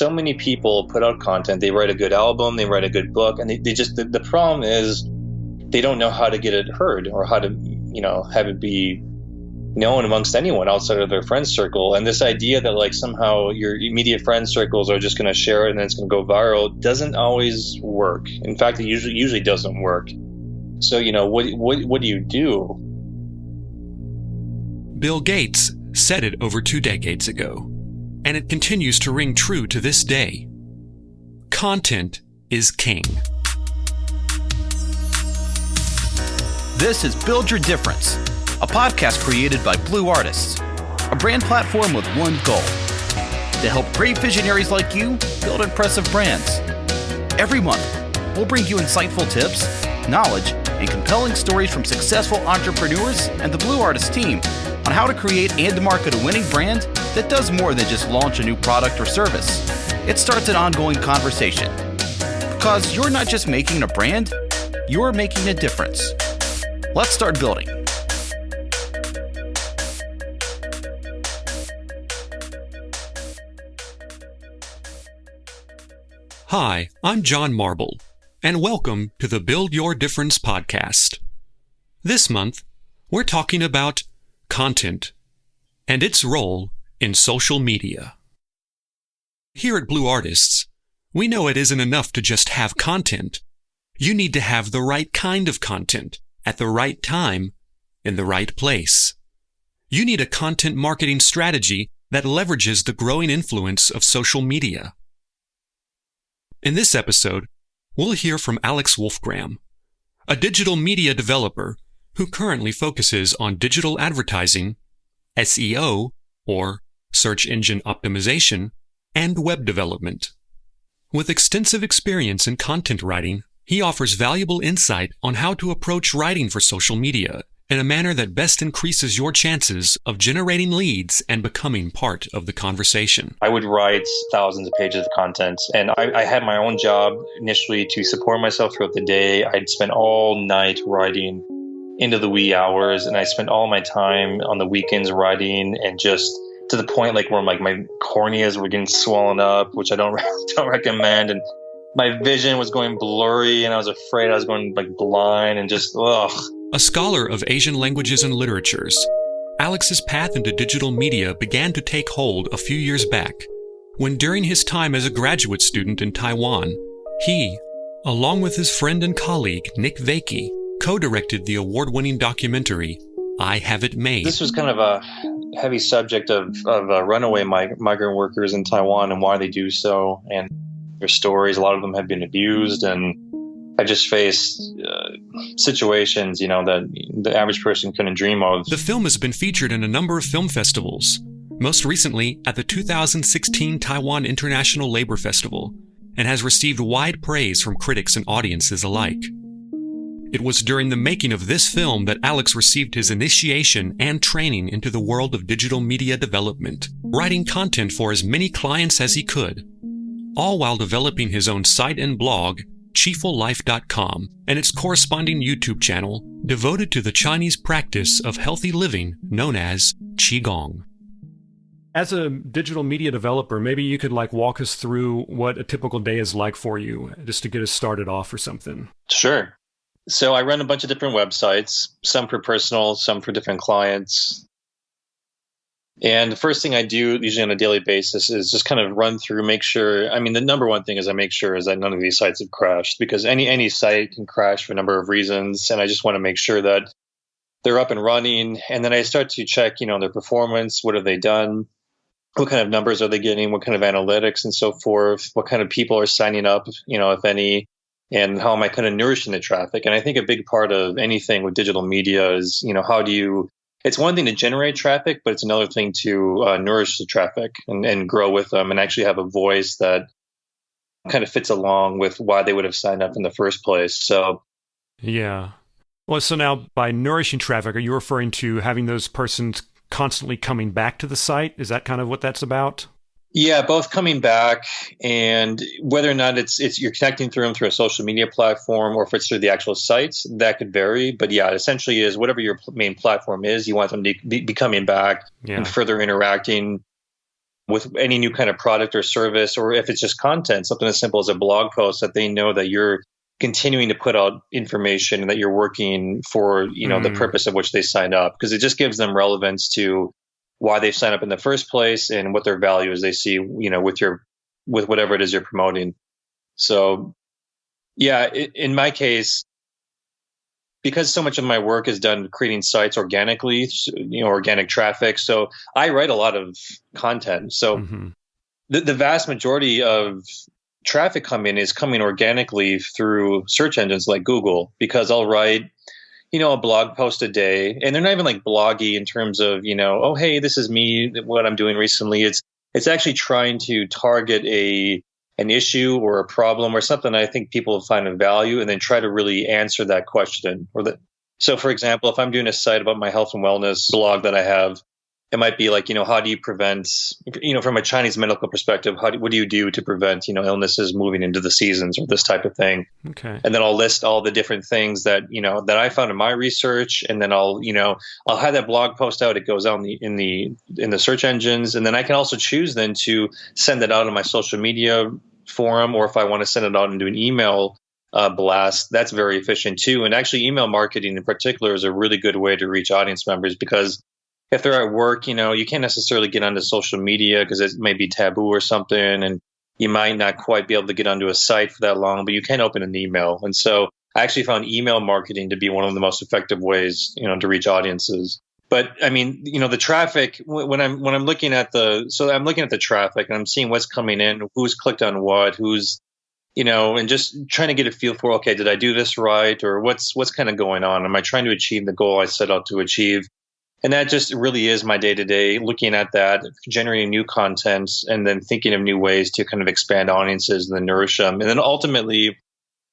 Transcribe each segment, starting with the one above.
so many people put out content. They write a good album, they write a good book, and they just, the problem is they don't know how to get it heard or how to, have it be known amongst anyone outside of their friend circle. And this idea that like somehow your immediate friend circles are just going to share it and then it's going to go viral doesn't always work. In fact, it usually doesn't work. So, what do you do? Bill Gates said it over 2 decades ago, and it continues to ring true to this day. Content is king. This is Build Your Difference, a podcast created by Blue Artists, a brand platform with one goal: to help great visionaries like you build impressive brands. Every month, we'll bring you insightful tips, knowledge, and compelling stories from successful entrepreneurs and the Blue Artists team on how to create and market a winning brand that does more than just launch a new product or service. It starts an ongoing conversation. Because you're not just making a brand, you're making a difference. Let's start building. Hi, I'm John Marble, and welcome to the Build Your Difference podcast. This month, we're talking about content and its role in social media. Here at Blue Artists, we know it isn't enough to just have content. You need to have the right kind of content at the right time in the right place. You need a content marketing strategy that leverages the growing influence of social media. In this episode, we'll hear from Alex Wolfgram, a digital media developer who currently focuses on digital advertising, SEO, or search engine optimization, and web development. With extensive experience in content writing, he offers valuable insight on how to approach writing for social media in a manner that best increases your chances of generating leads and becoming part of the conversation. I would write thousands of pages of content, and I had my own job initially to support myself throughout the day. I'd spend all night writing into the wee hours, and I spent all my time on the weekends writing, and just to the point like where my corneas were getting swollen up, which I don't recommend, and my vision was going blurry, and I was afraid I was going blind, and just ugh. A scholar of Asian languages and literatures, Alex's path into digital media began to take hold a few years back, when during his time as a graduate student in Taiwan, he, along with his friend and colleague Nick Vakey, co-directed the award-winning documentary, I Have It Made. This was kind of a heavy subject of runaway migrant workers in Taiwan and why they do so, and their stories. A lot of them have been abused, and I just faced situations, that the average person couldn't dream of. The film has been featured in a number of film festivals, most recently at the 2016 Taiwan International Labor Festival, and has received wide praise from critics and audiences alike. It was during the making of this film that Alex received his initiation and training into the world of digital media development, writing content for as many clients as he could, all while developing his own site and blog, QiFuLife.com, and its corresponding YouTube channel devoted to the Chinese practice of healthy living known as Qigong. As a digital media developer, maybe you could walk us through what a typical day is like for you, just to get us started off or something. Sure. So I run a bunch of different websites, some for personal, some for different clients. And the first thing I do usually on a daily basis is just kind of run through, make sure, the number one thing is I make sure is that none of these sites have crashed, because any site can crash for a number of reasons. And I just want to make sure that they're up and running. And then I start to check, their performance. What have they done? What kind of numbers are they getting? What kind of analytics and so forth? What kind of people are signing up, if any? And how am I kind of nourishing the traffic? And I think a big part of anything with digital media is, it's one thing to generate traffic, but it's another thing to nourish the traffic and grow with them and actually have a voice that kind of fits along with why they would have signed up in the first place. So, yeah. Well, so now by nourishing traffic, are you referring to having those persons constantly coming back to the site? Is that kind of what that's about? Yeah, both coming back, and whether or not it's you're connecting through them through a social media platform or if it's through the actual sites, that could vary. But yeah, it essentially is whatever your main platform is, you want them to be coming back and further interacting with any new kind of product or service, or if it's just content, something as simple as a blog post, that they know that you're continuing to put out information and that you're working for, the purpose of which they signed up, because it just gives them relevance to why they signed up in the first place and what their value is they see, with whatever it is you're promoting. So yeah, in my case, because so much of my work is done creating sites organically, organic traffic. So I write a lot of content. So the vast majority of traffic is coming organically through search engines like Google, because I'll write, a blog post a day, and they're not even like bloggy in terms of, oh, hey, this is me, what I'm doing recently. It's actually trying to target an issue or a problem or something I think people find of value, and then try to really answer that question. So for example, if I'm doing a site about my health and wellness blog that I have, it might be like, how do you prevent, from a Chinese medical perspective, what do you do to prevent, illnesses moving into the seasons, or this type of thing. Okay. And then I'll list all the different things that, that I found in my research. And then I'll have that blog post out. It goes out in the search engines. And then I can also choose then to send it out on my social media forum, or if I want to send it out into an email blast, that's very efficient too. And actually email marketing in particular is a really good way to reach audience members, because if they're at work, you can't necessarily get onto social media because it may be taboo or something, and you might not quite be able to get onto a site for that long, but you can open an email. And so I actually found email marketing to be one of the most effective ways, to reach audiences. But I mean, the traffic, when I'm looking at I'm looking at the traffic and I'm seeing what's coming in, who's clicked on what, who's, and just trying to get a feel for, okay, did I do this right? Or what's kind of going on? Am I trying to achieve the goal I set out to achieve? And that just really is my day-to-day, looking at that, generating new content, and then thinking of new ways to kind of expand audiences and then nourish them. And then ultimately,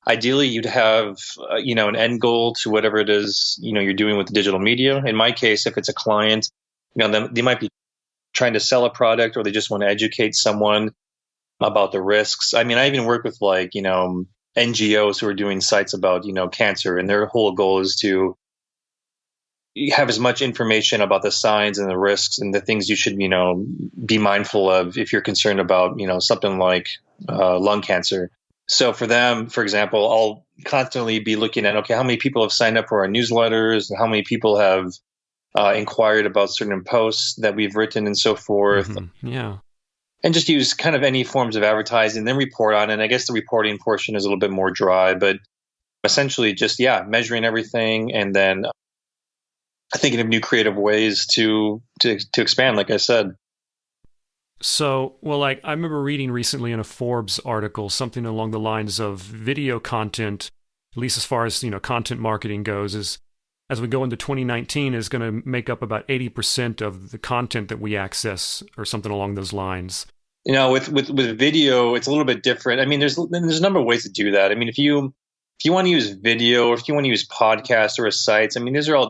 ideally, you'd have, an end goal to whatever it is, you're doing with the digital media. In my case, if it's a client, they might be trying to sell a product, or they just want to educate someone about the risks. I mean, I even work with NGOs who are doing sites about, cancer, and their whole goal is to have as much information about the signs and the risks and the things you should, be mindful of if you're concerned about, something like lung cancer. So for them, for example, I'll constantly be looking at, okay, how many people have signed up for our newsletters, how many people have inquired about certain posts that we've written and so forth. Yeah. And just use kind of any forms of advertising, then report on it. And I guess the reporting portion is a little bit more dry, but essentially just, measuring everything, and then thinking of new creative ways to expand, like I said. So, well, I remember reading recently in a Forbes article something along the lines of video content, at least as far as, content marketing goes, is as we go into 2019 is going to make up about 80% of the content that we access, or something along those lines. With video, it's a little bit different. I mean, there's a number of ways to do that. I mean, if you want to use video, or if you want to use podcasts or sites, I mean, these are all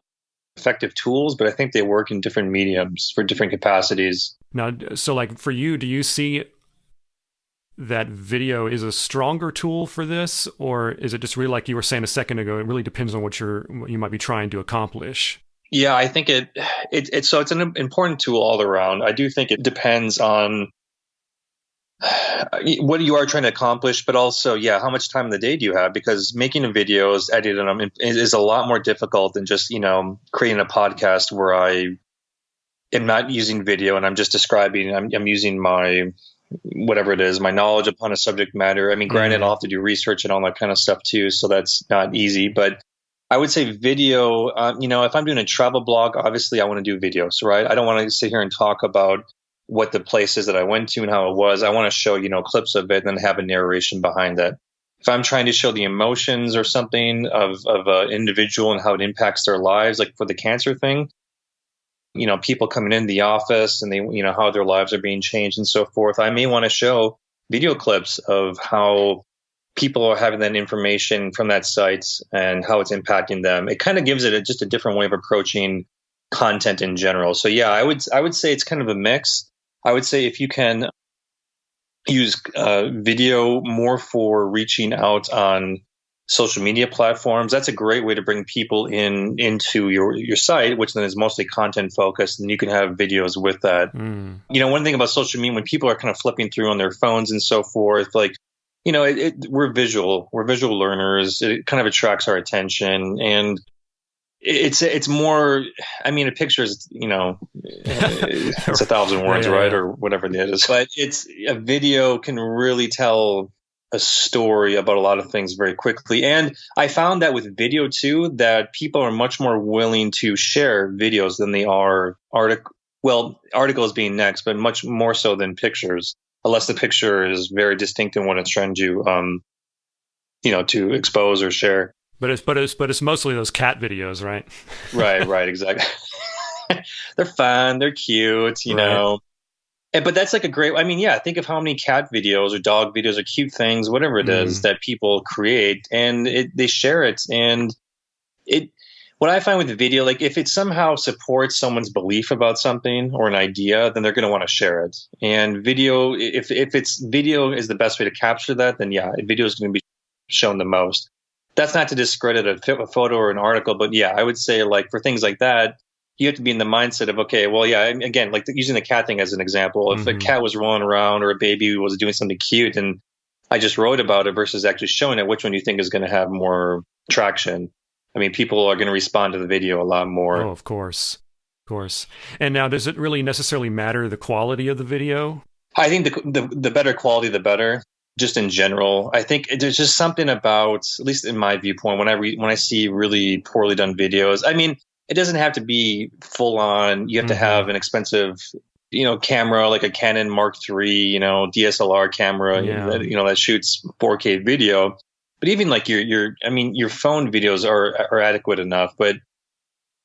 effective tools, but I think they work in different mediums for different capacities. Now, so for you, do you see that video is a stronger tool for this, or is it just really, like you were saying a second ago, it really depends on what you might be trying to accomplish? Yeah, I think it's an important tool all around. I do think it depends on what you are trying to accomplish, but also, how much time in the day do you have? Because making videos, editing them is a lot more difficult than just, creating a podcast where I am not using video and I'm just describing, I'm using my, whatever it is, my knowledge upon a subject matter. I mean, granted, I'll have to do research and all that kind of stuff too, so that's not easy. But I would say video, if I'm doing a travel blog, obviously I want to do videos, right? I don't want to sit here and talk about what the places that I went to and how it was. I want to show, clips of it and then have a narration behind that. If I'm trying to show the emotions or something of an individual and how it impacts their lives, like for the cancer thing, people coming in the office and they, how their lives are being changed and so forth. I may want to show video clips of how people are having that information from that site and how it's impacting them. It kind of gives it just a different way of approaching content in general. So I would say it's kind of a mix. I would say if you can use video more for reaching out on social media platforms. That's a great way to bring people into your site, which then is mostly content focused, and you can have videos with that. One thing about social media, when people are kind of flipping through on their phones and so forth, like, we're visual learners. It kind of attracts our attention, and it's more, I mean, a picture is, it's 1,000 words, right? Or whatever it is. But a video can really tell a story about a lot of things very quickly. And I found that with video too, that people are much more willing to share videos than they are articles being next, but much more so than pictures, unless the picture is very distinct in what it's trying to, to expose or share. But it's mostly those cat videos, right? Right, exactly. They're fun, they're cute, you know. But that's like think of how many cat videos or dog videos or cute things, whatever it is that people create, and they share it. And what I find with the video, like if it somehow supports someone's belief about something or an idea, then they're going to want to share it. And video, if video is the best way to capture that, then video is going to be shown the most. That's not to discredit a photo or an article, but I would say like for things like that, you have to be in the mindset of, okay, well, again, like using the cat thing as an example, if a cat was rolling around or a baby was doing something cute and I just wrote about it versus actually showing it, which one do you think is going to have more traction? I mean, people are going to respond to the video a lot more. Oh, of course. And now, does it really necessarily matter the quality of the video? I think the better quality, the better. Just in general, I think there's just something about, at least in my viewpoint, when I see really poorly done videos. I mean, it doesn't have to be full on. You have to have an expensive, camera like a Canon Mark III, DSLR camera, that shoots 4K video. But even like your phone videos are adequate enough. But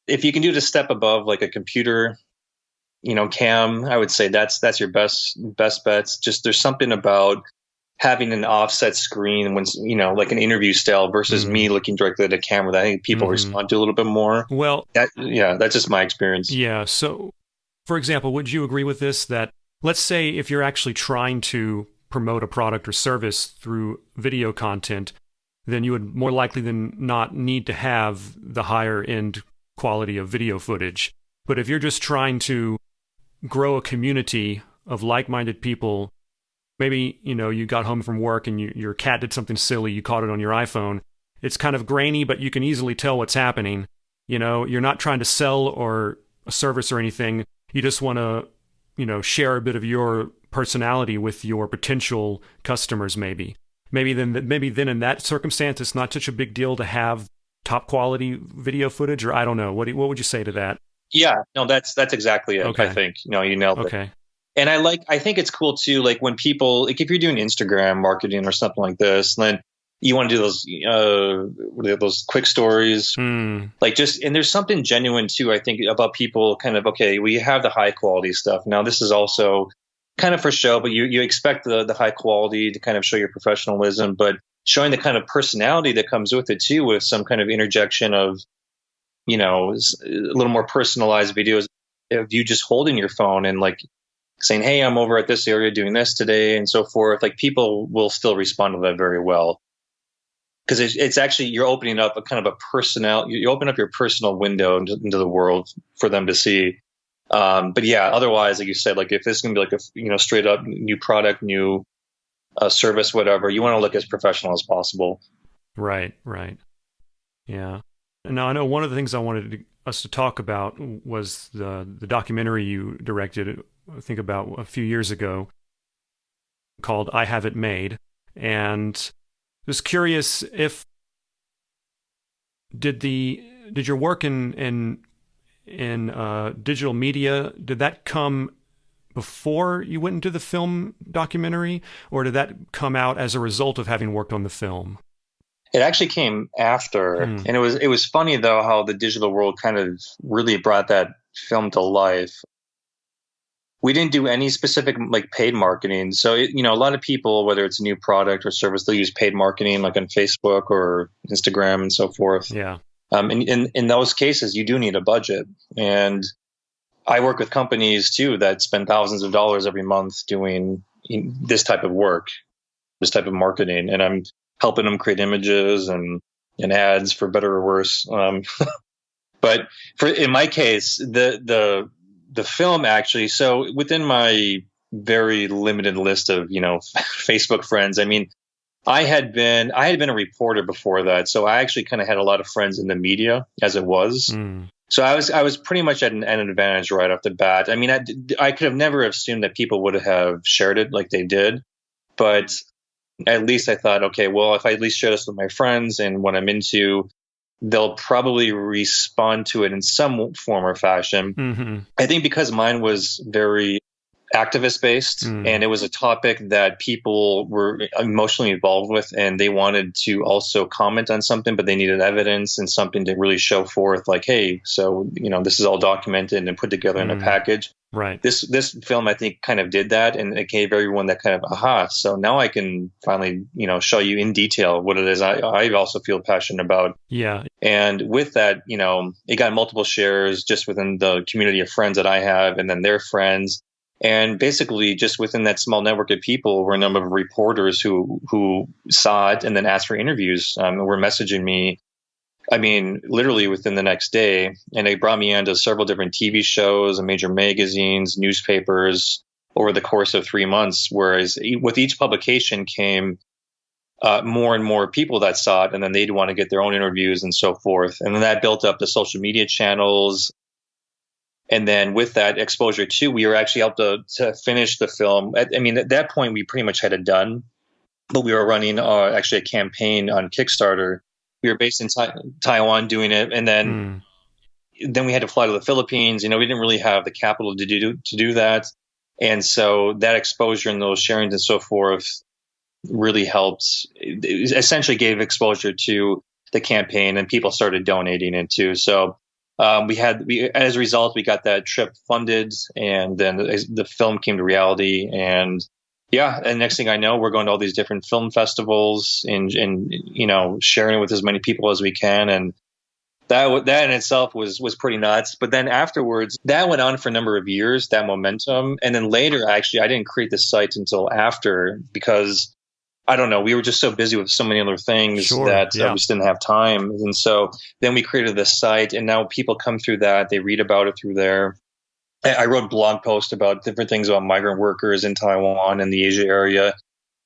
if you can do it a step above, like a computer, cam, I would say that's your best bets. Just there's something about having an offset screen when, like an interview style versus me looking directly at a camera that I think people respond to a little bit more. Well, that's just my experience. Yeah. So, for example, would you agree with this, that let's say if you're actually trying to promote a product or service through video content, then you would more likely than not need to have the higher end quality of video footage. But if you're just trying to grow a community of like-minded people, maybe, you got home from work and your cat did something silly, you caught it on your iPhone. It's kind of grainy, but you can easily tell what's happening. You're not trying to sell or a service or anything. You just want to, share a bit of your personality with your potential customers, maybe. Maybe then in that circumstance, it's not such a big deal to have top quality video footage, or I don't know. What would you say to that? Yeah, no, that's exactly it. Okay. I think, you nailed it. Okay. And I think it's cool too, like when people, like if you're doing Instagram marketing or something like this, then you want to do those quick stories, like and there's something genuine too, I think, about people kind of, okay, we have the high quality stuff. Now this is also kind of for show, but you expect the high quality to kind of show your professionalism, but showing the kind of personality that comes with it too, with some kind of interjection of, a little more personalized videos of you just holding your phone and like saying, hey, I'm over at this area doing this today and so forth. Like people will still respond to that very well. Because it's actually, you're opening up you open up your personal window into the world for them to see. But otherwise, like you said, like if this is going to be like a straight up new product, new service, whatever, you want to look as professional as possible. Right. Yeah. Now, I know one of the things I wanted us to talk about was the documentary you directed, I think about a few years ago, called I Have It Made. And just curious if did your work in digital media, did that come before you went into the film documentary, or did that come out as a result of having worked on the film? It actually came after, and it was funny though how the digital world kind of really brought that film to life. We didn't do any specific like paid marketing, so a lot of people, whether it's a new product or service, they'll use paid marketing like on Facebook or Instagram and so forth. Yeah. And in those cases, you do need a budget, and I work with companies too that spend thousands of dollars every month doing this type of work, this type of marketing, and I'm helping them create images and ads for better or worse. But in my case, the film actually, so within my very limited list of, Facebook friends, I mean, I had been a reporter before that. So I actually kind of had a lot of friends in the media as it was. So I was pretty much at an advantage right off the bat. I mean, I could have never assumed that people would have shared it like they did, but at least I thought, okay, well, if I at least share this with my friends and what I'm into, they'll probably respond to it in some form or fashion. I think because mine was very activist based and it was a topic that people were emotionally involved with, and they wanted to also comment on something, but they needed evidence and something to really show forth, like, hey, so this is all documented and put together in a package. Right. This film, I think, kind of did that, and it gave everyone that kind of aha. So now I can finally, show you in detail what it is I also feel passionate about. Yeah. And with that, it got multiple shares just within the community of friends that I have, and then their friends. And basically, just within that small network of people were a number of reporters who saw it and then asked for interviews. Were messaging me, I mean, literally within the next day. And they brought me onto several different TV shows and major magazines, newspapers over the course of 3 months. Whereas with each publication came more and more people that saw it, and then they'd want to get their own interviews and so forth. And then that built up the social media channels. And then with that exposure too, we were actually able to finish the film. I mean, at that point, we pretty much had it done, but we were running actually a campaign on Kickstarter. We were based in Taiwan doing it, and then we had to fly to the Philippines. We didn't really have the capital to do that, and so that exposure and those sharings and so forth really helped. It essentially gave exposure to the campaign, and people started donating it too. So. As a result, we got that trip funded, and then the film came to reality. And next thing I know, we're going to all these different film festivals and sharing it with as many people as we can. And that in itself was pretty nuts. But then afterwards, that went on for a number of years, that momentum. And then later, actually, I didn't create the site until after, because I don't know, we were just so busy with so many other things that we just didn't have time. And so then we created this site, and now people come through that. They read about it through there. I wrote blog posts about different things about migrant workers in Taiwan and the Asia area.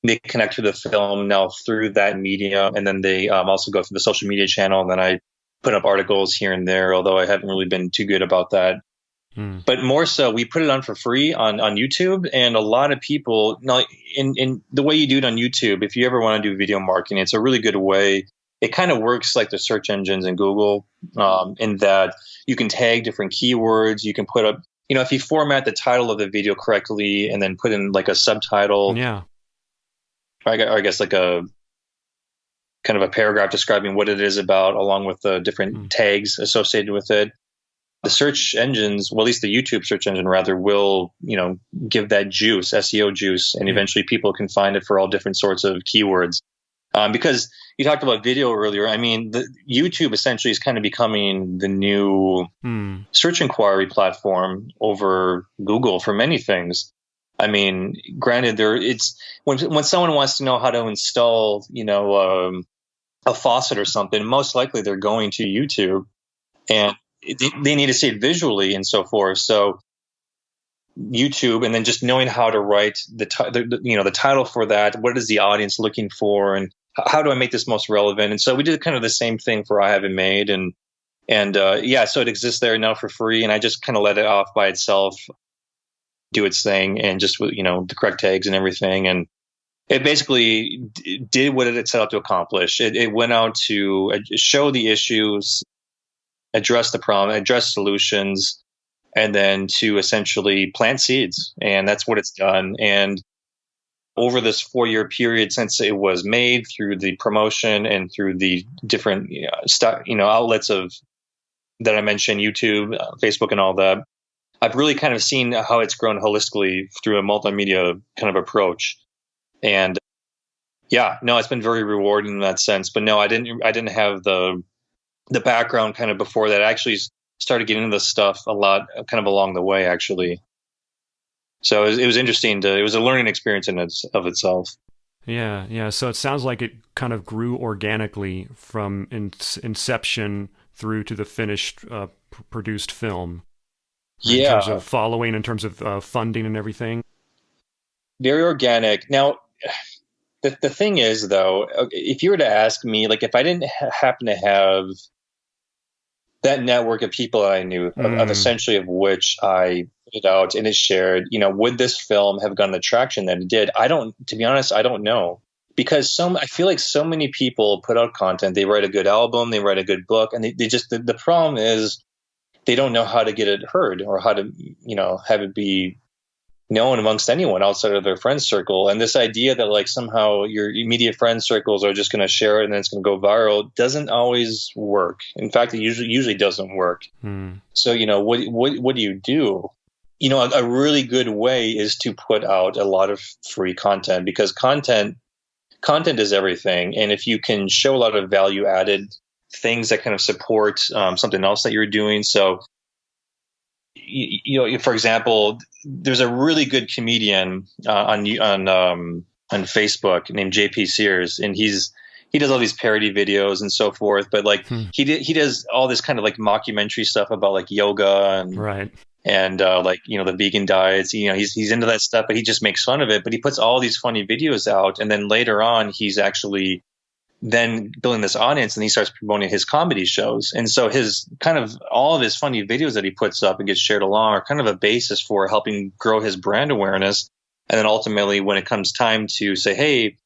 They connect to the film now through that media, and then they also go through the social media channel. And then I put up articles here and there, although I haven't really been too good about that. But more so, we put it on for free on YouTube, and a lot of people, in the way you do it on YouTube, if you ever want to do video marketing, it's a really good way. It kind of works like the search engines in Google, in that you can tag different keywords. You can put up, if you format the title of the video correctly and then put in like a subtitle, I guess like a kind of a paragraph describing what it is about, along with the different tags associated with it. The search engines, well, at least the YouTube search engine rather, will, give that juice, SEO juice, and eventually people can find it for all different sorts of keywords. Because you talked about video earlier. I mean, the YouTube essentially is kind of becoming the new search inquiry platform over Google for many things. I mean, granted, it's when someone wants to know how to install, a faucet or something, most likely they're going to YouTube, and they need to see it visually and so forth. So YouTube, and then just knowing how to write the title for that. What is the audience looking for, and how do I make this most relevant? And so we did kind of the same thing for I Haven't Made, and so it exists there now for free, and I just kind of let it off by itself, do its thing, and just with the correct tags and everything, and it basically did what it set out to accomplish. It went out to show the issues, address the problem, address solutions, and then to essentially plant seeds. And that's what it's done. And over this 4-year period since it was made, through the promotion and through the different outlets that I mentioned, YouTube, Facebook, and all that, I've really kind of seen how it's grown holistically through a multimedia kind of approach. And it's been very rewarding in that sense. But no, I didn't have the background kind of before that. I actually started getting into this stuff a lot kind of along the way, actually. So it was interesting. It was a learning experience of itself. Yeah. So it sounds like it kind of grew organically from inception through to the finished produced film, right, in terms Yeah, of following, in terms of funding and everything. very organic. Now, the thing is, though, if you were to ask me, like, if I didn't happen to have that network of people I knew, of essentially of which I put it out and is shared, would this film have gotten the traction that it did? To be honest, I don't know. Because I feel like so many people put out content, they write a good album, they write a good book, and they just, the problem is they don't know how to get it heard or how to, have it be known amongst anyone outside of their friend circle. And this idea that like somehow your immediate friend circles are just going to share it and then it's going to go viral doesn't always work. In fact, it usually doesn't work. So, what do you do? A really good way is to put out a lot of free content, because content is everything. And if you can show a lot of value added things that kind of support something else that you're doing. So, for example, there's a really good comedian on Facebook named JP Sears, and he does all these parody videos and so forth. But like he does all this kind of like mockumentary stuff about like yoga and right. And like the vegan diets. He's into that stuff, but he just makes fun of it. But he puts all these funny videos out, and then later on, he's actually then building this audience, and he starts promoting his comedy shows. And so his kind of all of his funny videos that he puts up and gets shared along are kind of a basis for helping grow his brand awareness. And then ultimately, when it comes time to say, hey,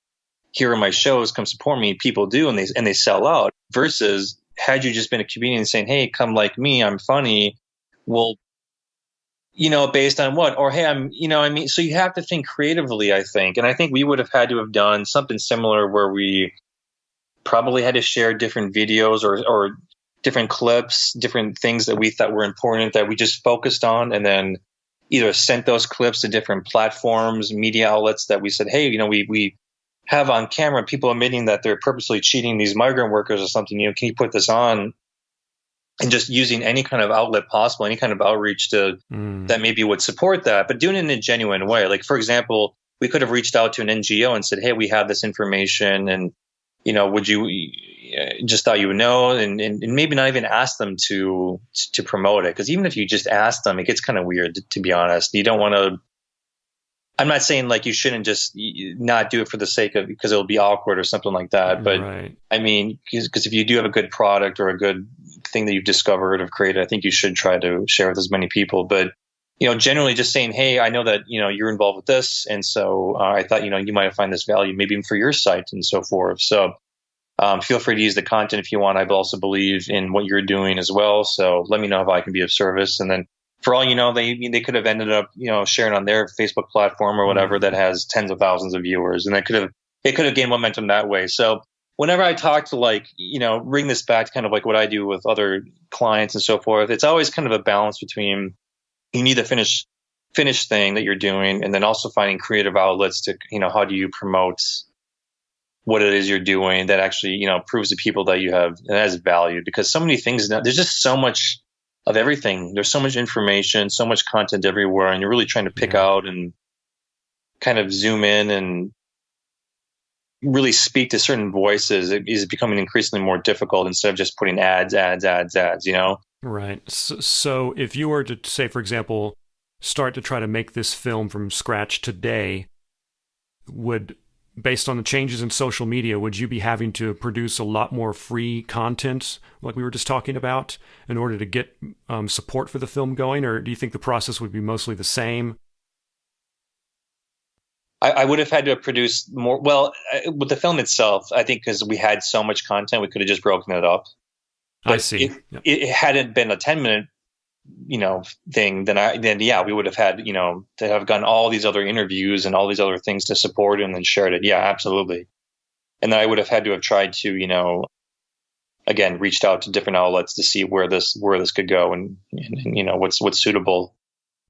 here are my shows, come support me, people do, and they sell out. Versus had you just been a comedian saying, hey, come like me, I'm funny. Well, based on what? Or, hey, so you have to think creatively, I think. And I think we would have had to have done something similar where we probably had to share different videos or different clips, different things that we thought were important that we just focused on, and then either sent those clips to different platforms, media outlets that we said, hey, we have on camera people admitting that they're purposely cheating these migrant workers or something. Can you put this on? And just using any kind of outlet possible, any kind of outreach to that maybe would support that, but doing it in a genuine way. Like, for example, we could have reached out to an NGO and said, hey, we have this information, and would you just thought you would know, and maybe not even ask them to promote it. Because even if you just ask them, it gets kind of weird, to be honest. You don't want to. I'm not saying like you shouldn't just not do it for the sake of, because it'll be awkward or something like that. But right. I mean, because if you do have a good product or a good thing that you've discovered or created, I think you should try to share with as many people. But generally just saying, hey, I know that you're involved with this, and so I thought you might find this value, maybe even for your site and so forth. So feel free to use the content if you want. I also believe in what you're doing as well. So let me know if I can be of service. And then for all you know, they could have ended up sharing on their Facebook platform or whatever that has tens of thousands of viewers, and it could have gained momentum that way. So whenever I talk to bring this back to kind of like what I do with other clients and so forth, it's always kind of a balance between you need the finished thing that you're doing, and then also finding creative outlets to how do you promote what it is you're doing that actually proves to people that you have it has value. Because so many things now, there's just so much of everything. There's so much information, so much content everywhere, and you're really trying to pick out and kind of zoom in and really speak to certain voices. It is becoming increasingly more difficult instead of just putting ads. Right. So if you were to say, for example, start to try to make this film from scratch today, based on the changes in social media, would you be having to produce a lot more free content like we were just talking about in order to get support for the film going? Or do you think the process would be mostly the same? I would have had to have produced more. Well, with the film itself, I think because we had so much content, we could have just broken it up. But I see. It hadn't been a 10-minute, thing, then we would have had, to have gotten all these other interviews and all these other things to support it and then shared it. Yeah, absolutely. And then I would have had to have tried to, again, reached out to different outlets to see where this could go and what's suitable.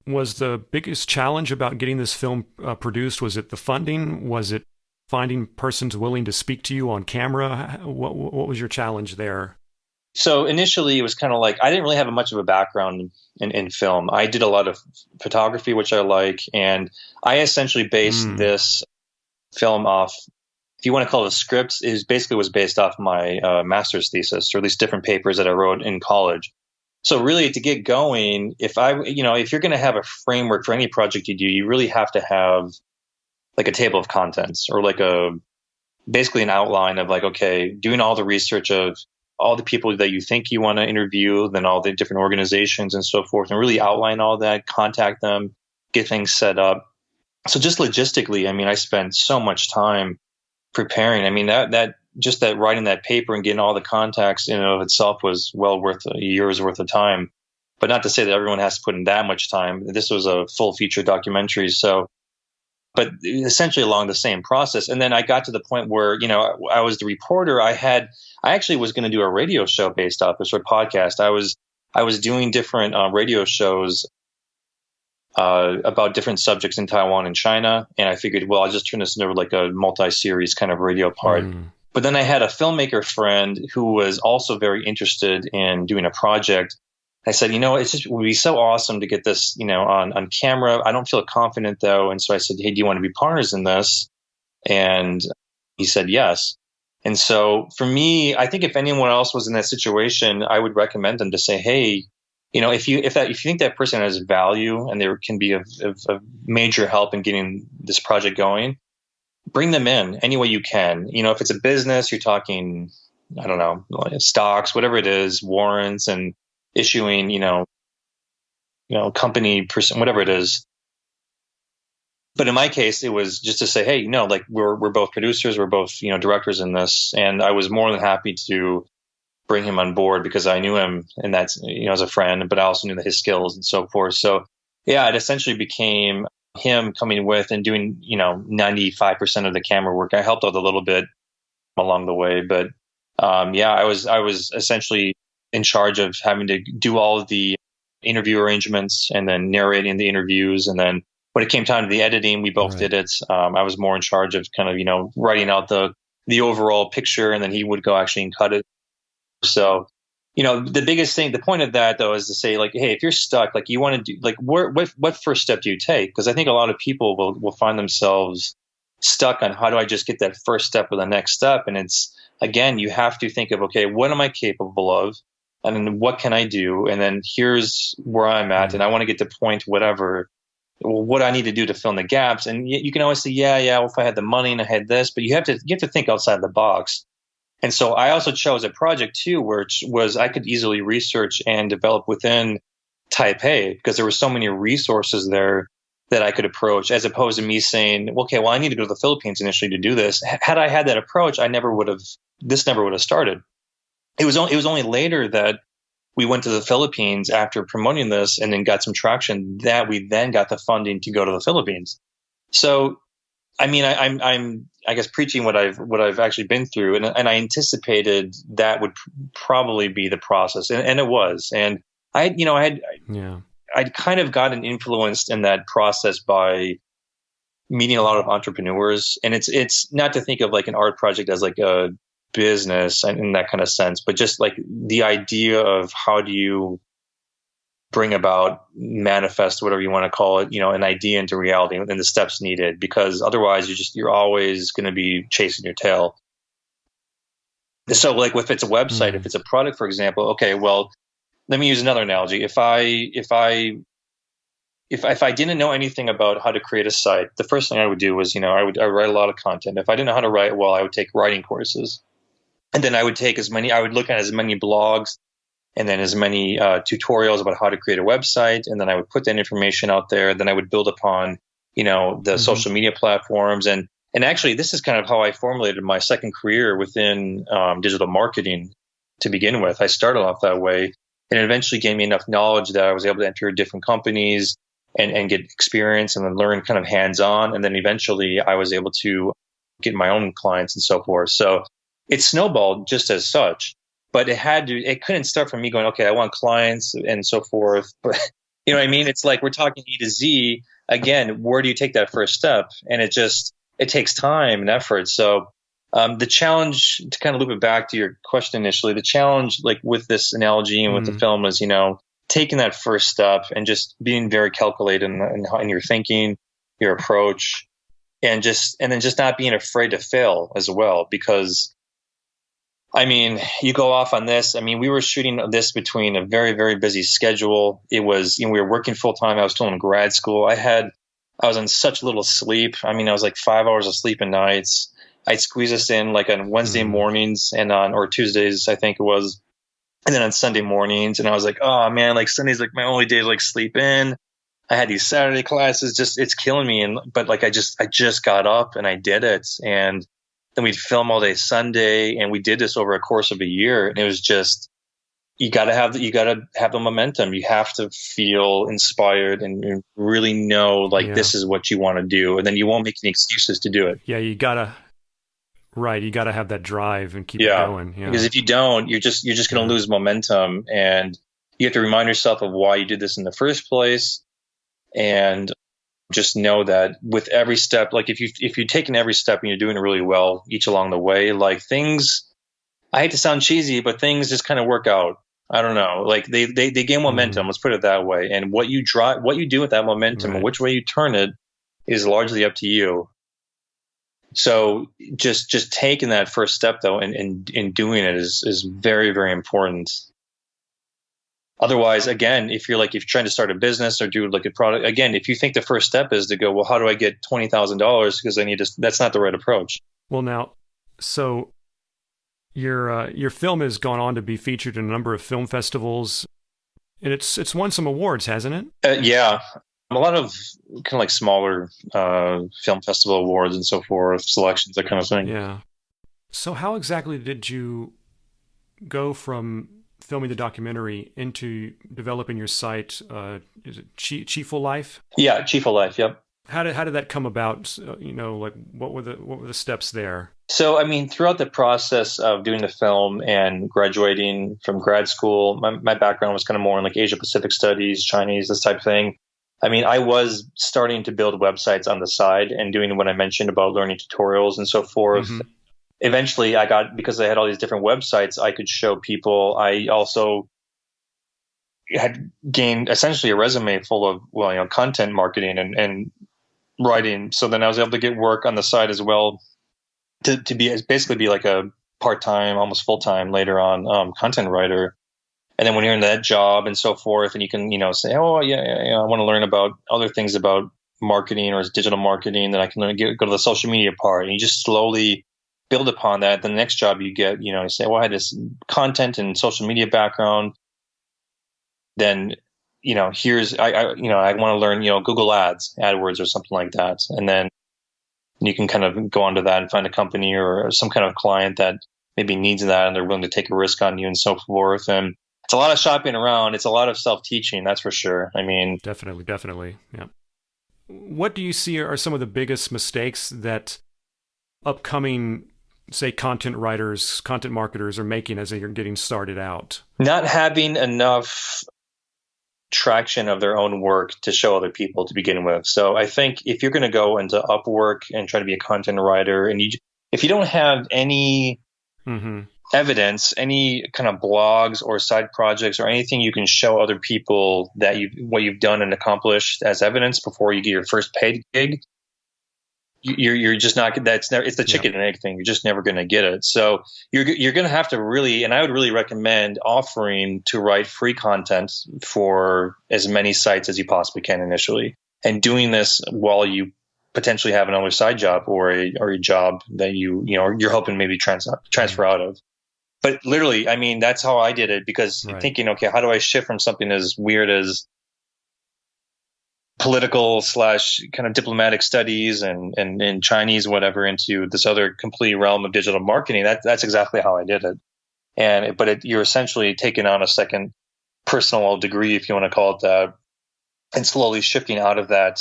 Was the biggest challenge about getting this film produced, was it the funding? Was it finding persons willing to speak to you on camera? What was your challenge there? So initially it was kind of like, I didn't really have much of a background in film. I did a lot of photography, which I like. And I essentially based this film off if you want to call it a script, is basically was based off my master's thesis, or at least different papers that I wrote in college. So really, to get going, if you're going to have a framework for any project you do, you really have to have like a table of contents, or like basically an outline of like, okay, doing all the research of all the people that you think you want to interview, then all the different organizations and so forth, and really outline all that, contact them, get things set up. So just logistically, I mean, I spent so much time preparing. I mean, that writing that paper and getting all the contacts in and of itself was well worth a year's worth of time. But not to say that everyone has to put in that much time. This was a full feature documentary. So, but essentially along the same process. And then I got to the point where, I was the reporter. I actually was going to do a radio show based off this, or podcast. I was doing different radio shows about different subjects in Taiwan and China. And I figured, well, I'll just turn this into like a multi-series kind of radio part. But then I had a filmmaker friend who was also very interested in doing a project. I said, it would be so awesome to get this, on camera. I don't feel confident though. And so I said, hey, do you want to be partners in this? And he said, yes. And so for me, I think if anyone else was in that situation, I would recommend them to say, hey, if you think that person has value and there can be a major help in getting this project going, bring them in any way you can. If it's a business, you're talking, I don't know, stocks, whatever it is, warrants, and issuing, company person, whatever it is. But in my case, it was just to say, hey, like we're both producers, we're both, directors in this. And I was more than happy to bring him on board because I knew him, and that's, as a friend, but I also knew his skills and so forth. So yeah, it essentially became him coming with and doing, 95% of the camera work. I helped out a little bit along the way, but I was essentially in charge of having to do all of the interview arrangements and then narrating the interviews. And then when it came time to the editing, we both did it. I was more in charge of kind of, writing out the overall picture, and then he would go actually and cut it. So, the biggest thing, the point of that though, is to say like, hey, if you're stuck, like you want to do, like what first step do you take? Because I think a lot of people will find themselves stuck on how do I just get that first step or the next step? And it's, again, you have to think of, okay, what am I capable of? And then what can I do? And then here's where I'm at. And I want to get to point whatever, what I need to do to fill in the gaps. And you can always say, yeah, well, if I had the money and I had this, but you have to think outside the box. And so I also chose a project too, which was I could easily research and develop within Taipei, because there were so many resources there that I could approach, as opposed to me saying, okay, well, I need to go to the Philippines initially to do this. Had I had that approach, this never would have started. It was only later that we went to the Philippines after promoting this and then got some traction that we then got the funding to go to the Philippines. So, I mean, I'm I guess preaching what I've actually been through, and I anticipated that would probably be the process, and it was. And I'd kind of gotten influenced in that process by meeting a lot of entrepreneurs, and it's not to think of like an art project as like a business in that kind of sense, but just like the idea of how do you bring about, manifest, whatever you want to call it, an idea into reality, and the steps needed, because otherwise you're always going to be chasing your tail. So like if it's a website, if it's a product, for example, okay, well, let me use another analogy. If I didn't know anything about how to create a site, the first thing I would do was, I would write a lot of content. If I didn't know how to write well, I would take writing courses. And then I would look at as many blogs and then as many tutorials about how to create a website. And then I would put that information out there. Then I would build upon, the social media platforms. And actually, this is kind of how I formulated my second career within digital marketing to begin with. I started off that way, and it eventually gave me enough knowledge that I was able to enter different companies and get experience and then learn kind of hands-on. And then eventually I was able to get my own clients and so forth. So it snowballed just as such. But it couldn't start from me going, okay, I want clients and so forth. But you know what I mean? It's like we're talking E to Z. Again, where do you take that first step? And it takes time and effort. So the challenge, to kind of loop it back to your question initially, the challenge like with this analogy and with the film is, taking that first step and just being very calculated in your thinking, your approach, and then just not being afraid to fail as well. Because I mean, you go off on this. I mean, we were shooting this between a very, very busy schedule. It was, we were working full time. I was still in grad school. I was on such little sleep. I mean, I was like 5 hours of sleep a night. I'd squeeze us in like on Wednesday mornings or Tuesdays, I think it was. And then on Sunday mornings. And I was like, oh man, like Sunday's like my only day to like sleep in. I had these Saturday classes, just, it's killing me. But like, I just got up and I did it. And then we'd film all day Sunday, and we did this over a course of a year. And it was just, you got to have the momentum. You have to feel inspired and really know like this is what you want to do. And then you won't make any excuses to do it. Yeah. You gotta have that drive and keep it going. Yeah. Because if you don't, you're just going to lose momentum, and you have to remind yourself of why you did this in the first place. And just know that with every step, like if you're taking every step and you're doing it really well each along the way, like things, I hate to sound cheesy, but things just kind of work out. I don't know, like they gain momentum. Let's put it that way. And what you do with that momentum and which way you turn it is largely up to you. So just taking that first step though, and doing it is very, very important. Otherwise, again, if you're trying to start a business or do like a product, again, if you think the first step is to go, well, how do I get $20,000 because that's not the right approach. Well, now, so your film has gone on to be featured in a number of film festivals, and it's won some awards, hasn't it? Yeah, a lot of kind of like smaller film festival awards and so forth, selections, that kind of thing. Yeah. So how exactly did you go from filming the documentary into developing your site? Is it Chieful Life? Yeah, Chieful Life. Yep. How did that come about? Like what were the steps there? So, I mean, throughout the process of doing the film and graduating from grad school, my background was kind of more in like Asia Pacific studies, Chinese, this type of thing. I mean, I was starting to build websites on the side and doing what I mentioned about learning tutorials and so forth. Mm-hmm. Eventually, because I had all these different websites, I could show people. I also had gained essentially a resume full of, content marketing and writing. So then I was able to get work on the side as well to basically be like a part-time, almost full-time later on content writer. And then when you're in that job and so forth, and you can, say, oh, yeah, I want to learn about other things about marketing or digital marketing, then I can go to the social media part. And you just slowly build upon that. The next job you get, you say, well, I had this content and social media background. Then, I want to learn, Google AdWords or something like that. And then you can kind of go onto that and find a company or some kind of client that maybe needs that and they're willing to take a risk on you and so forth. And it's a lot of shopping around. It's a lot of self-teaching, that's for sure. I mean, definitely. Yeah. What do you see are some of the biggest mistakes that upcoming, say, content writers, content marketers are making as they're getting started out? Not having enough traction of their own work to show other people to begin with. So I think if you're going to go into Upwork and try to be a content writer, and if you don't have any evidence, any kind of blogs or side projects or anything you can show other people that what you've done and accomplished as evidence before you get your first paid gig, you're just not. It's the chicken and egg thing. You're just never going to get it. So you're going to have to really, and I would really recommend offering to write free content for as many sites as you possibly can initially, and doing this while you potentially have another side job or a job that you're hoping maybe transfer out of. But literally, I mean, that's how I did it, because thinking, okay, how do I shift from something as weird as political / kind of diplomatic studies and Chinese, whatever, into this other complete realm of digital marketing? That's exactly how I did it. But you're essentially taking on a second personal degree, if you want to call it that, and slowly shifting out of that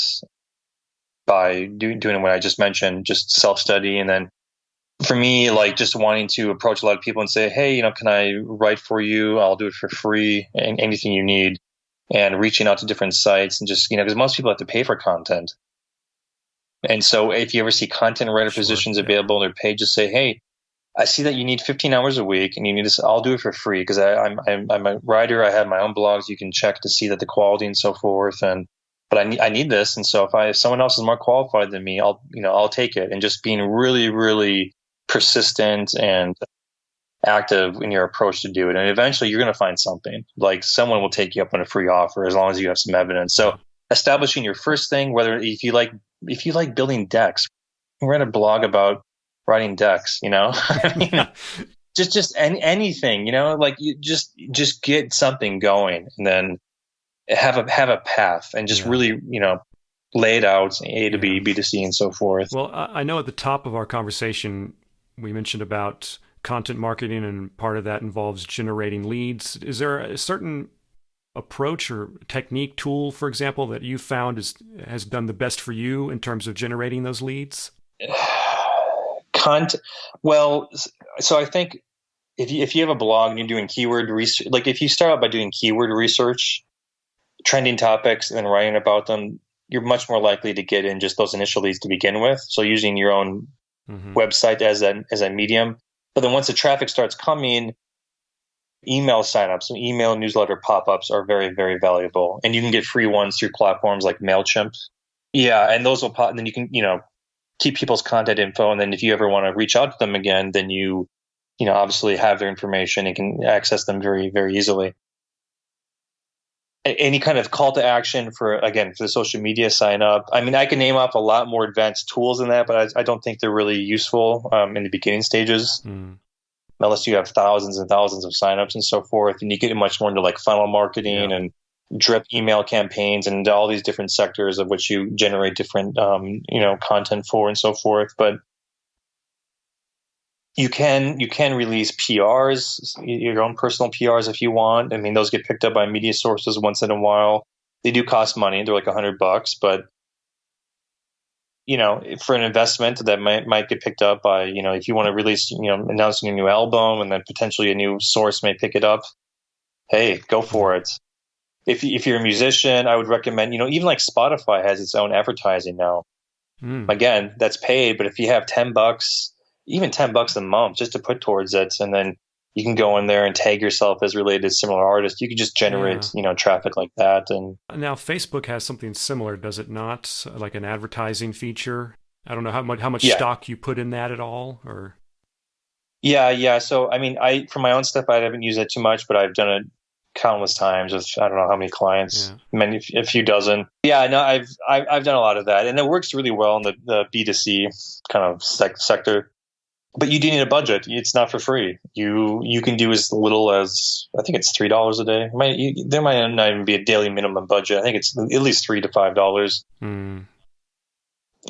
by doing what I just mentioned, just self-study. And then for me, like just wanting to approach a lot of people and say, hey, can I write for you? I'll do it for free, and anything you need. And reaching out to different sites and just, because most people have to pay for content. And so if you ever see content writer positions available on their page, just say, hey, I see that you need 15 hours a week and you need this. I'll do it for free, because I'm a writer. I have my own blogs. You can check to see that the quality and so forth. And but I need this. And so if someone else is more qualified than me, I'll take it. And just being really, really persistent and active in your approach to do it. And eventually you're going to find something. Like someone will take you up on a free offer as long as you have some evidence. So establishing your first thing, whether if you like building decks, write a blog about writing decks, I mean, just anything, like you just get something going and then have a path and just really, lay it out, A to B, B to C, and so forth. Well, I know at the top of our conversation, we mentioned about content marketing, and part of that involves generating leads. Is there a certain approach or technique, tool, for example, that you found has done the best for you in terms of generating those leads? Well, so I think if you have a blog and you're doing keyword research, like if you start out by doing keyword research, trending topics, and then writing about them, you're much more likely to get in just those initial leads to begin with. So using your own website as a medium. But then once the traffic starts coming, email signups and email newsletter pop-ups are very, very valuable. And you can get free ones through platforms like MailChimp. Yeah, and those will pop, and then you can, keep people's contact info. And then if you ever want to reach out to them again, then you obviously have their information and can access them very, very easily. Any kind of call to action for the social media sign up. I mean, I can name off a lot more advanced tools than that, but I don't think they're really useful in the beginning stages, unless you have thousands and thousands of signups and so forth. And you get much more into like funnel marketing and drip email campaigns and all these different sectors of which you generate different, content for and so forth. But you can release PRs, your own personal PRs if you want. I mean, those get picked up by media sources once in a while. They do cost money. They're like $100, but for an investment that might get picked up by, if you want to release, announcing a new album and then potentially a new source may pick it up. Hey, go for it. If you're a musician, I would recommend, even like Spotify has its own advertising now. Again, that's paid, but if you have $10, even $10 a month just to put towards it, and then you can go in there and tag yourself as related to similar artists, you can just generate, traffic like that. And now Facebook has something similar, does it not? Like an advertising feature. I don't know how much stock you put in that at all, or. Yeah. So, I mean, for my own stuff, I haven't used it too much, but I've done it countless times with I don't know how many clients, a few dozen. Yeah, no, I've done a lot of that, and it works really well in the B2C kind of sector. But you do need a budget. It's not for free. You can do as little as, I think it's $3 a day. There might not even be a daily minimum budget. I think it's at least $3 to $5. And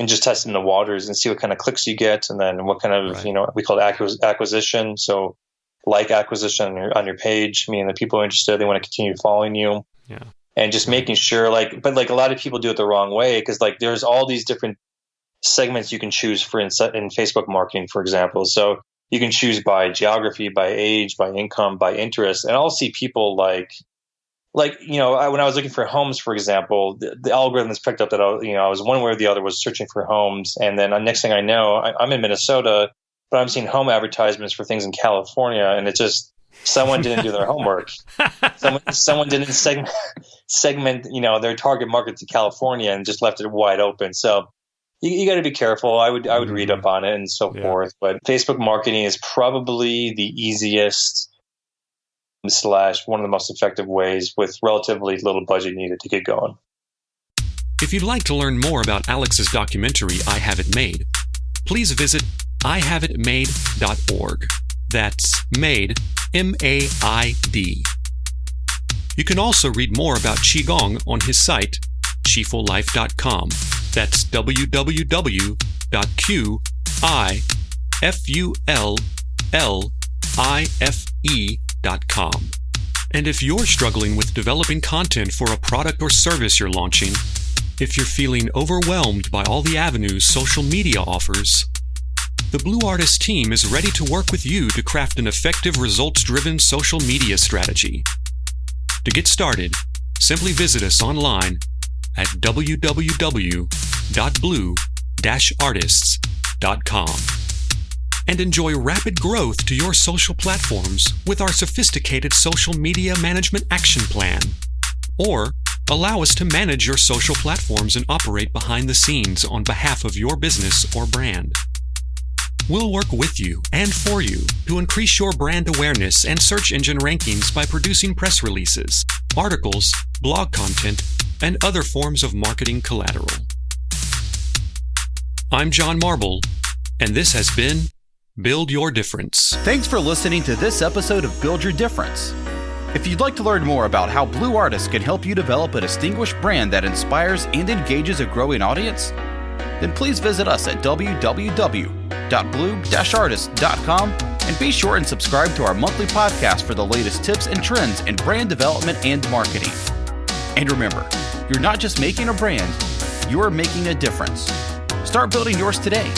just testing the waters and see what kind of clicks you get, and then what kind of we call it acquisition. So acquisition on your page, meaning the people are interested, they want to continue following you. Yeah. And just making sure but a lot of people do it the wrong way, because there's all these different segments you can choose for in Facebook marketing, for example. So you can choose by geography, by age, by income, by interest. And I'll see people when I was looking for homes, for example, the algorithm has picked up that I was one way or the other was searching for homes. And then next thing I know, I'm in Minnesota, but I'm seeing home advertisements for things in California. And it's just, someone didn't do their homework. Someone didn't segment, their target market to California and just left it wide open. So you got to be careful. I would read up on it and so forth. But Facebook marketing is probably the easiest / one of the most effective ways with relatively little budget needed to get going. If you'd like to learn more about Alex's documentary, I Have It Made, please visit ihaveitmade.org. That's made, M-A-I-D. You can also read more about Qigong on his site, qifullife.com. That's www.qifullife.com. And if you're struggling with developing content for a product or service you're launching, if you're feeling overwhelmed by all the avenues social media offers, the Blue Artist team is ready to work with you to craft an effective results-driven social media strategy. To get started, simply visit us online at www.blue-artists.com and enjoy rapid growth to your social platforms with our sophisticated social media management action plan. Or allow us to manage your social platforms and operate behind the scenes on behalf of your business or brand. We'll work with you and for you to increase your brand awareness and search engine rankings by producing press releases, articles, blog content, and other forms of marketing collateral. I'm John Marble, and this has been Build Your Difference. Thanks for listening to this episode of Build Your Difference. If you'd like to learn more about how Blue Artists can help you develop a distinguished brand that inspires and engages a growing audience, then please visit us at www.blue-artists.com and be sure and subscribe to our monthly podcast for the latest tips and trends in brand development and marketing. And remember, you're not just making a brand, you're making a difference. Start building yours today.